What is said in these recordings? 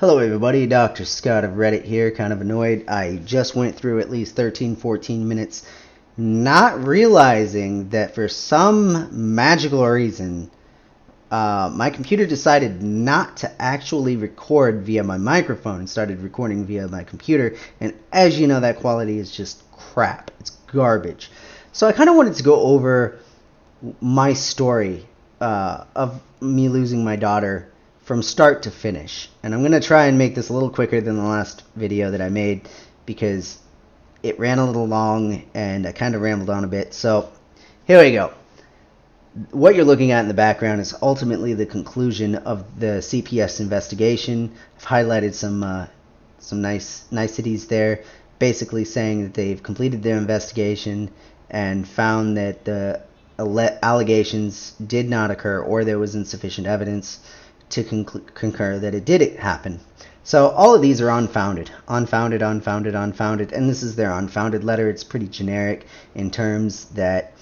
Hello everybody, Dr. Scott of Reddit here, kind of annoyed. I just went through at least 13-14 minutes not realizing that for some magical reason my computer decided not to actually record via my microphone and started recording via my computer, and as you know, that quality is just crap. It's garbage. So I kind of wanted to go over my story of me losing my daughter from start to finish. And I'm going to try and make this a little quicker than the last video that I made because it ran a little long and I kind of rambled on a bit. So here we go. What you're looking at in the background is ultimately the conclusion of the CPS investigation. I've highlighted some niceties there, basically saying that they've completed their investigation and found that the allegations did not occur or there was insufficient evidence to concur that it did happen. So all of these are unfounded, and this is their unfounded letter. It's pretty generic in terms that,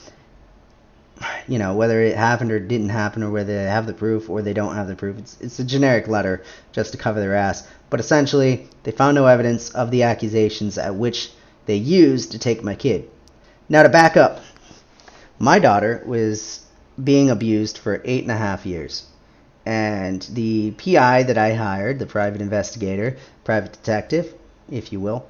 you know, whether it happened or didn't happen, or whether they have the proof or they don't have the proof. It's a generic letter just to cover their ass. But essentially, they found no evidence of the accusations at which they used to take my kid. Now to back up, my daughter was being abused for 8.5 years. And the PI that I hired, the private investigator, private detective, if you will,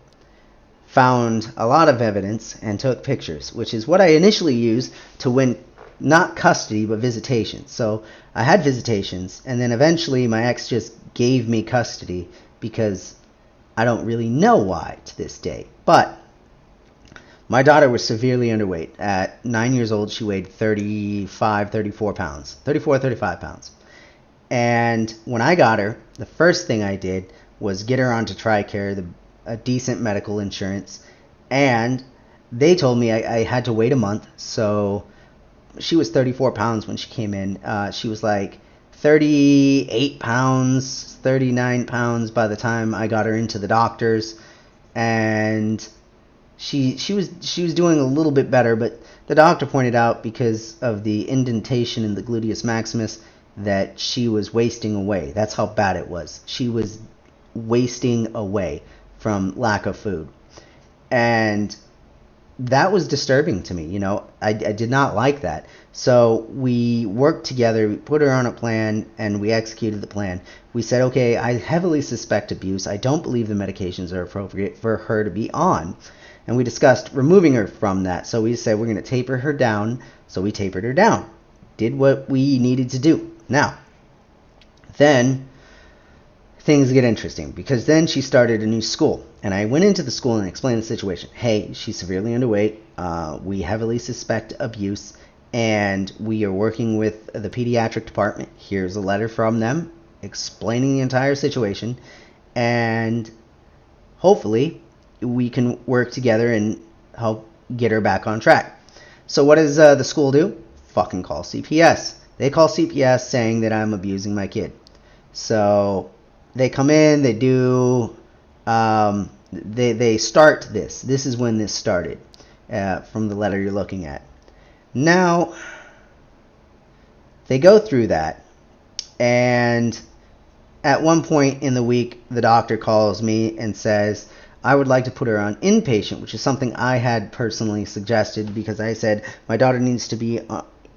found a lot of evidence and took pictures, which is what I initially used to win not custody but visitation. So I had visitations, and then eventually my ex just gave me custody because I don't really know why to this day. But my daughter was severely underweight. At 9 years old, she weighed 35 pounds. And when I got her, the first thing I did was get her onto TRICARE, a decent medical insurance. And they told me I had to wait a month. So she was 34 pounds when she came in. She was like 38 pounds, 39 pounds by the time I got her into the doctors. And she was doing a little bit better, but the doctor pointed out, because of the indentation in the gluteus maximus, that she was wasting away. That's how bad it was. She was wasting away from lack of food. And that was disturbing to me. You know, I did not like that. So we worked together, we put her on a plan, and we executed the plan. We said, okay, I heavily suspect abuse. I don't believe the medications are appropriate for her to be on. And we discussed removing her from that. So we said we're going to taper her down. So we tapered her down. Did what we needed to do. Now, then things get interesting, because then she started a new school. And I went into the school and explained the situation. Hey, she's severely underweight. We heavily suspect abuse. And we are working with the pediatric department. Here's a letter from them explaining the entire situation. And hopefully we can work together and help get her back on track. So what does the school do? Fucking call CPS. They call CPS saying that I'm abusing my kid. So they come in, they do, they start this. This is when this started, from the letter you're looking at. Now, they go through that, and at one point in the week, the doctor calls me and says, I would like to put her on inpatient, which is something I had personally suggested, because I said my daughter needs to be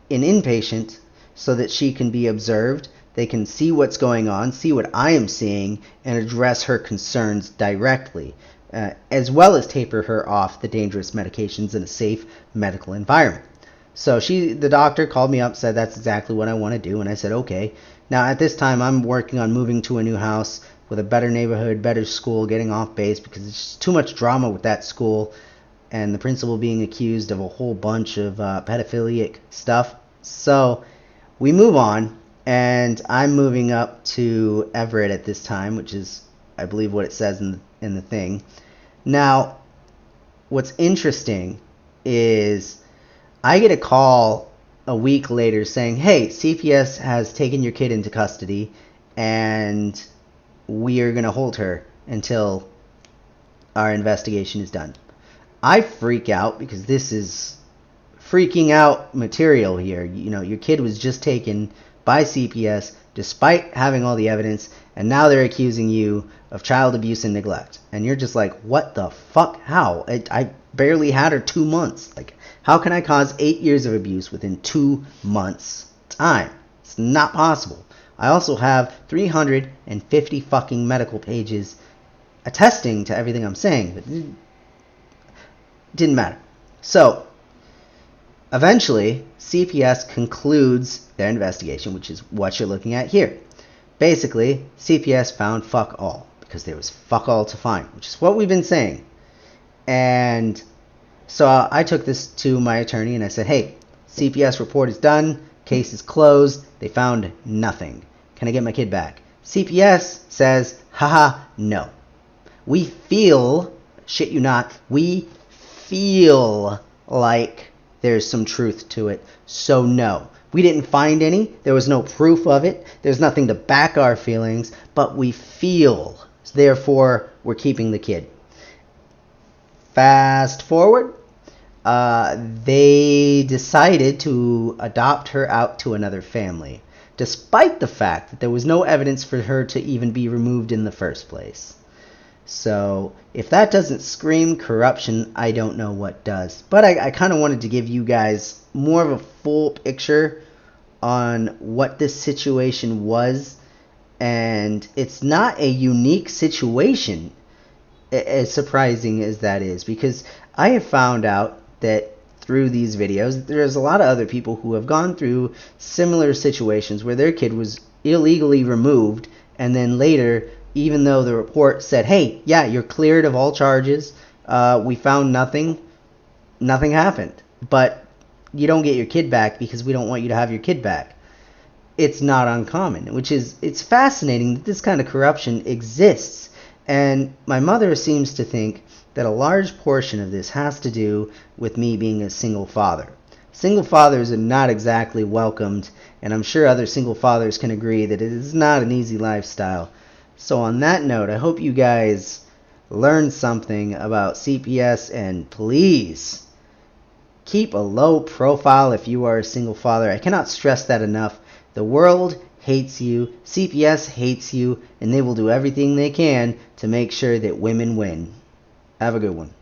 in inpatient so that she can be observed. They can see what's going on, see what I am seeing, and address her concerns directly, as well as taper her off the dangerous medications in a safe medical environment. So the doctor called me up, said that's exactly what I want to do, and I said okay. Now at this time I'm working on moving to a new house with a better neighborhood, better school, getting off base, because it's just too much drama with that school, and the principal being accused of a whole bunch of pedophilic stuff. So we move on, and I'm moving up to Everett at this time, which is, I believe, what it says in the thing. Now, what's interesting is I get a call a week later saying, hey, CPS has taken your kid into custody, and we are going to hold her until our investigation is done. I freak out, because this is freaking out material here. You know, your kid was just taken by CPS, despite having all the evidence, and now they're accusing you of child abuse and neglect. And you're just like, what the fuck? How? I barely had her 2 months. Like, how can I cause 8 years of abuse within 2 months' time? It's not possible. I also have 350 fucking medical pages attesting to everything I'm saying, but it didn't matter. So, eventually, CPS concludes their investigation, which is what you're looking at here. Basically, CPS found fuck all, because there was fuck all to find, which is what we've been saying. And so I took this to my attorney and I said, hey, CPS report is done, case is closed, they found nothing. Can I get my kid back? CPS says, haha, no. We feel, shit you not, we feel like there's some truth to it, so no. We didn't find any, there was no proof of it, there's nothing to back our feelings, but we feel, therefore we're keeping the kid. Fast forward, they decided to adopt her out to another family, despite the fact that there was no evidence for her to even be removed in the first place. So, if that doesn't scream corruption, I don't know what does. But I kind of wanted to give you guys more of a full picture on what this situation was. And it's not a unique situation, as surprising as that is, because I have found out that through these videos, there's a lot of other people who have gone through similar situations where their kid was illegally removed, and then later, even though the report said, hey, yeah, you're cleared of all charges, we found nothing happened. But you don't get your kid back because we don't want you to have your kid back. It's not uncommon, it's fascinating that this kind of corruption exists. And my mother seems to think that a large portion of this has to do with me being a single father. Single fathers are not exactly welcomed, and I'm sure other single fathers can agree that it is not an easy lifestyle. So on that note, I hope you guys learned something about CPS, and please keep a low profile if you are a single father. I cannot stress that enough. The world hates you, CPS hates you, and they will do everything they can to make sure that women win. Have a good one.